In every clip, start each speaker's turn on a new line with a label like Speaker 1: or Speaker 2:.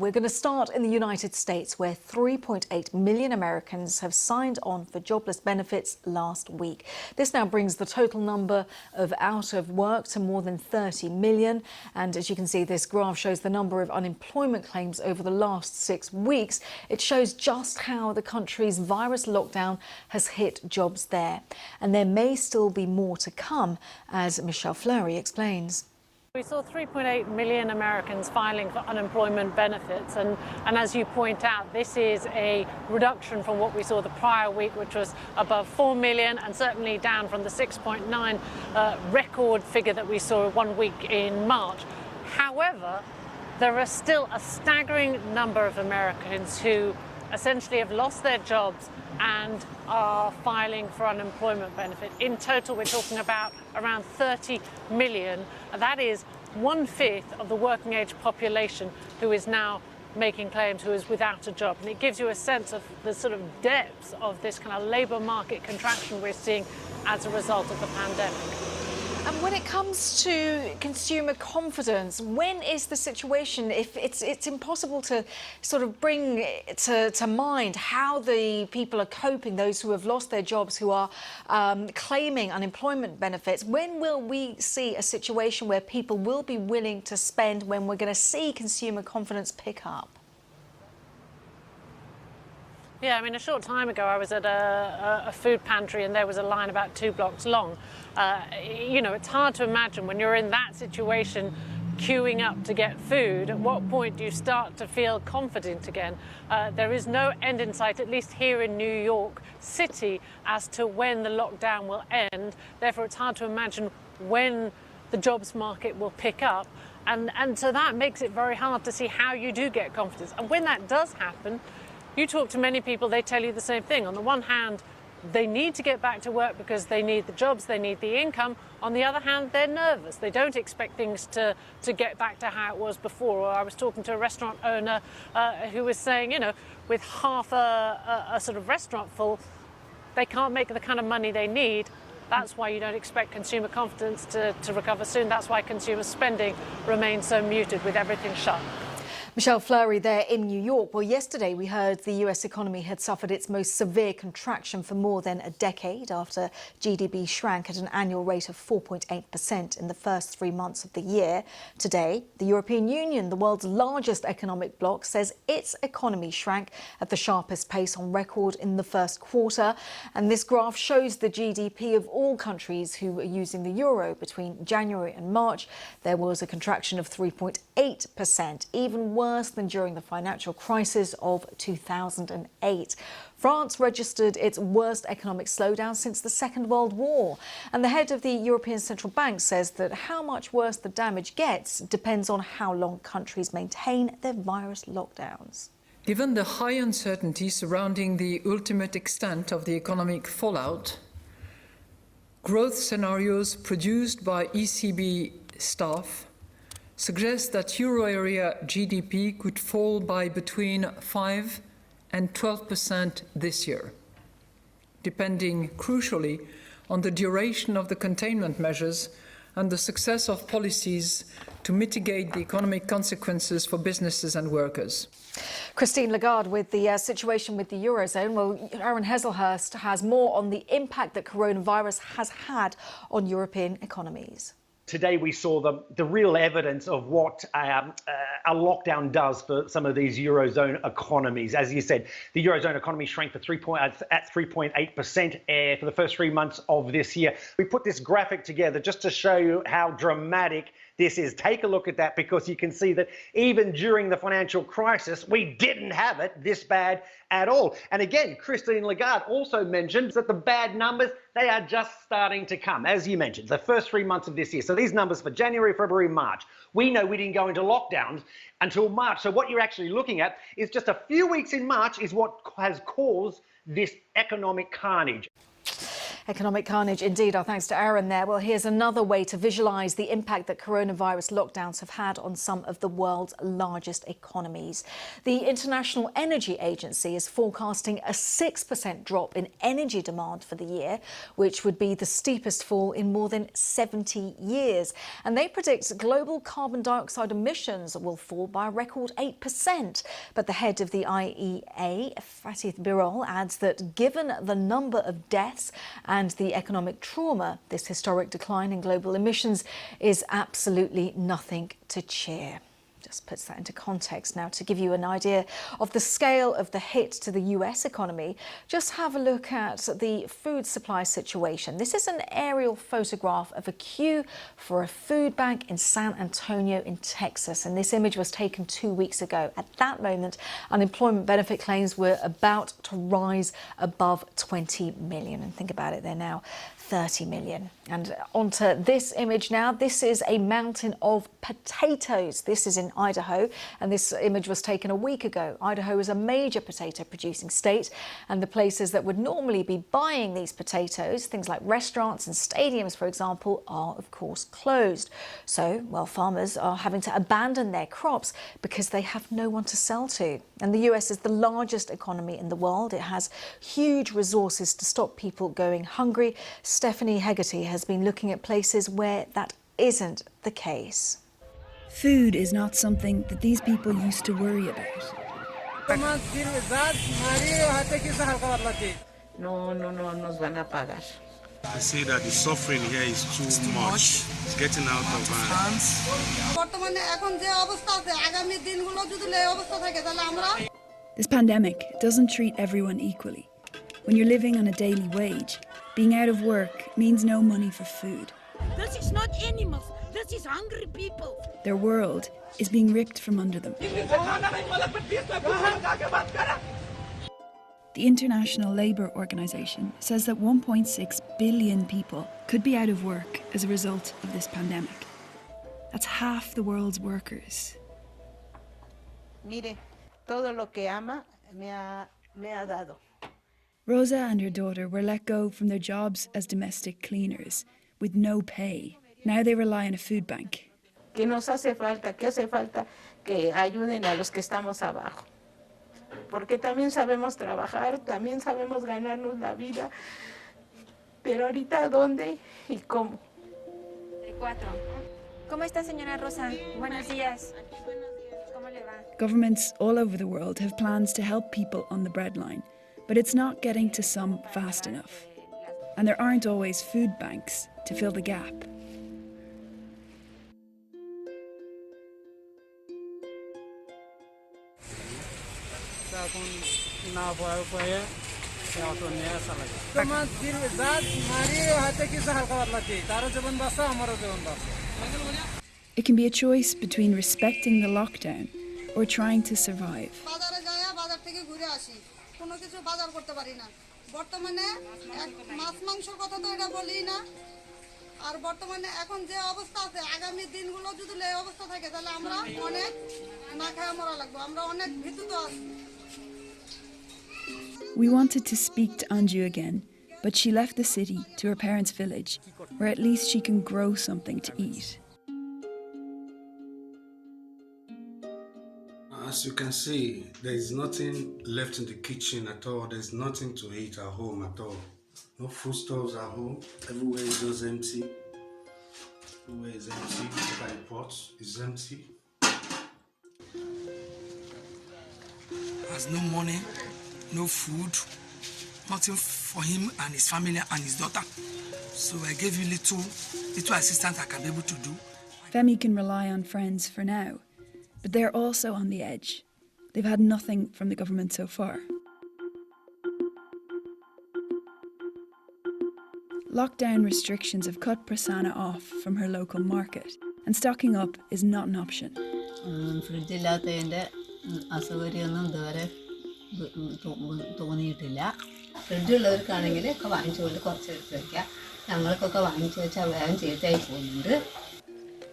Speaker 1: We're going to start in the United States, where 3.8 million Americans have signed on for jobless benefits last week. This now brings the total number of out of work to more than 30 million. And as you can see, this graph shows the number of unemployment claims over the last 6 weeks. It shows just how the country's virus lockdown has hit jobs there. And there may still be more to come, as Michelle Fleury explains.
Speaker 2: We saw 3.8 million Americans filing for unemployment benefits, and as you point out, this is a reduction from what we saw the prior week, which was above 4 million, and certainly down from the 6.9 record figure that we saw 1 week in March. However, there are still a staggering number of Americans who essentially have lost their jobs and are filing for unemployment benefit. In total, we're talking about around 30 million. That is 1/5 of the working age population who is now making claims, who is without a job. And it gives you a sense of the sort of depths of this kind of labour market contraction we're seeing as a result of the pandemic.
Speaker 1: And when it comes to consumer confidence, when is the situation, if it's impossible to sort of bring to mind how the people are coping, those who have lost their jobs, who are claiming unemployment benefits, when will we see a situation where people will be willing to spend, when we're going to see consumer confidence pick up?
Speaker 2: Yeah, I mean, a short time ago I was at a food pantry and there was a line about 2 blocks long. You know, it's hard to imagine when you're in that situation queuing up to get food, at what point do you start to feel confident again? There is no end in sight, at least here in New York City, as to when the lockdown will end. Therefore, it's hard to imagine when the jobs market will pick up. And so that makes it very hard to see how you do get confidence. And when that does happen, you talk to many people, they tell you the same thing. On the one hand, they need to get back to work because they need the jobs, they need the income. On the other hand, they're nervous. They don't expect things to get back to how it was before. Or I was talking to a restaurant owner who was saying, you know, with half a sort of restaurant full, they can't make the kind of money they need. That's why you don't expect consumer confidence to recover soon. That's why consumer spending remains so muted with everything shut.
Speaker 1: Michelle Fleury there in New York. Well, yesterday we heard the US economy had suffered its most severe contraction for more than a decade after GDP shrank at an annual rate of 4.8% in the first 3 months of the year. Today, the European Union, the world's largest economic bloc, says its economy shrank at the sharpest pace on record in the first quarter. And this graph shows the GDP of all countries who are using the euro. Between January and March, there was a contraction of 3.8%, even worse than during the financial crisis of 2008. France registered its worst economic slowdown since the Second World War. And the head of the European Central Bank says that how much worse the damage gets depends on how long countries maintain their virus lockdowns.
Speaker 3: Given the high uncertainty surrounding the ultimate extent of the economic fallout, growth scenarios produced by ECB staff suggest that euro area GDP could fall by between 5 and 12% this year, depending crucially on the duration of the containment measures and the success of policies to mitigate the economic consequences for businesses and workers.
Speaker 1: Christine Lagarde with the situation with the Eurozone. Well, Aaron Heselhurst has more on the impact that coronavirus has had on European economies.
Speaker 4: Today we saw the real evidence of what a lockdown does for some of these Eurozone economies. As you said, the Eurozone economy shrank at 3.8% for the first 3 months of this year. We put this graphic together just to show you how dramatic this is. Take a look at that, because you can see that even during the financial crisis, we didn't have it this bad at all. And again, Christine Lagarde also mentioned that the bad numbers, they are just starting to come. As you mentioned, the first 3 months of this year. So these numbers for January, February, March. We know we didn't go into lockdowns until March. So what you're actually looking at is just a few weeks in March is what has caused this economic carnage.
Speaker 1: Economic carnage indeed. Our thanks to Aaron there. Well, here's another way to visualise the impact that coronavirus lockdowns have had on some of the world's largest economies. The International Energy Agency is forecasting a 6% drop in energy demand for the year, which would be the steepest fall in more than 70 years. And they predict global carbon dioxide emissions will fall by a record 8%. But the head of the IEA, Fatih Birol, adds that given the number of deaths and the economic trauma, this historic decline in global emissions is absolutely nothing to cheer. Just puts that into context. Now, to give you an idea of the scale of the hit to the US economy, just have a look at the food supply situation. This is an aerial photograph of a queue for a food bank in San Antonio in Texas. And this image was taken 2 weeks ago. At that moment, unemployment benefit claims were about to rise above 20 million. And think about it, they're now 30 million. And onto this image now. This is a mountain of potatoes. This is in Idaho, and this image was taken a week ago. Idaho is a major potato producing state, and the places that would normally be buying these potatoes, things like restaurants and stadiums, for example, are of course closed. So, well, farmers are having to abandon their crops because they have no one to sell to. And the US is the largest economy in the world. It has huge resources to stop people going hungry. Stephanie Hegarty has been looking at places where that isn't the case.
Speaker 5: Food is not something that these people used to worry about.
Speaker 6: No nos van a pagar.
Speaker 7: I say that the suffering here is too much. It's getting out of hands.
Speaker 5: This pandemic doesn't treat everyone equally. When you're living on a daily wage, being out of work means no money for food.
Speaker 8: This is not animals, this is hungry people.
Speaker 5: Their world is being ripped from under them. The International Labour Organization says that 1.6 billion people could be out of work as a result of this pandemic. That's half the world's workers.
Speaker 6: Mire, todo lo que ama me ha dado.
Speaker 5: Rosa and her daughter were let go from their jobs as domestic cleaners with no pay. Now they rely on a food bank.
Speaker 6: ¿Qué nos hace falta? ¿Qué hace falta? Que ayuden a los que estamos abajo. Porque también sabemos trabajar, también sabemos ganarnos la vida. Pero ahorita, ¿dónde y cómo?
Speaker 9: ¿Cómo está, señora Rosa? Buenos días. ¿Cómo le va?
Speaker 5: Governments all over the world have plans to help people on the breadline, but it's not getting to some fast enough. And there aren't always food banks to fill the gap. It can be a choice between respecting the lockdown or trying to survive. We wanted to speak to Anju again, but she left the city to her parents' village, where at least she can grow something to eat.
Speaker 7: As you can see, there is nothing left in the kitchen at all. There's nothing to eat at home at all. No foodstuffs at home. Everywhere is just empty. Everywhere is empty. Look at the pot. It's empty.
Speaker 10: Has no money, no food, nothing for him and his family and his daughter. So I gave you little assistance I can be able to do.
Speaker 5: Femi can rely on friends for now, but they're also on the edge. They've had nothing from the government so far. Lockdown restrictions have cut Prasanna off from her local market, and stocking up is not an option.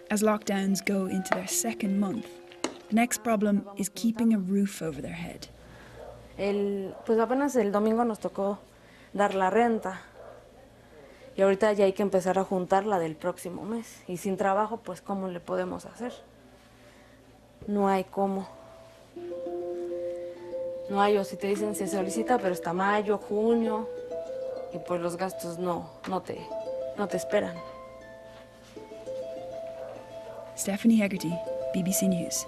Speaker 5: As lockdowns go into their second month, the next problem is keeping a roof over their head.
Speaker 11: Pues apenas el domingo nos tocó dar la renta. Y ahorita ya hay que empezar a juntar la del próximo mes. Y sin trabajo, pues, ¿cómo le podemos hacer? No hay cómo. No hay, o si te dicen se solicita, pero hasta mayo, junio. Y pues los gastos no te esperan.
Speaker 5: Stephanie Hegarty, BBC News.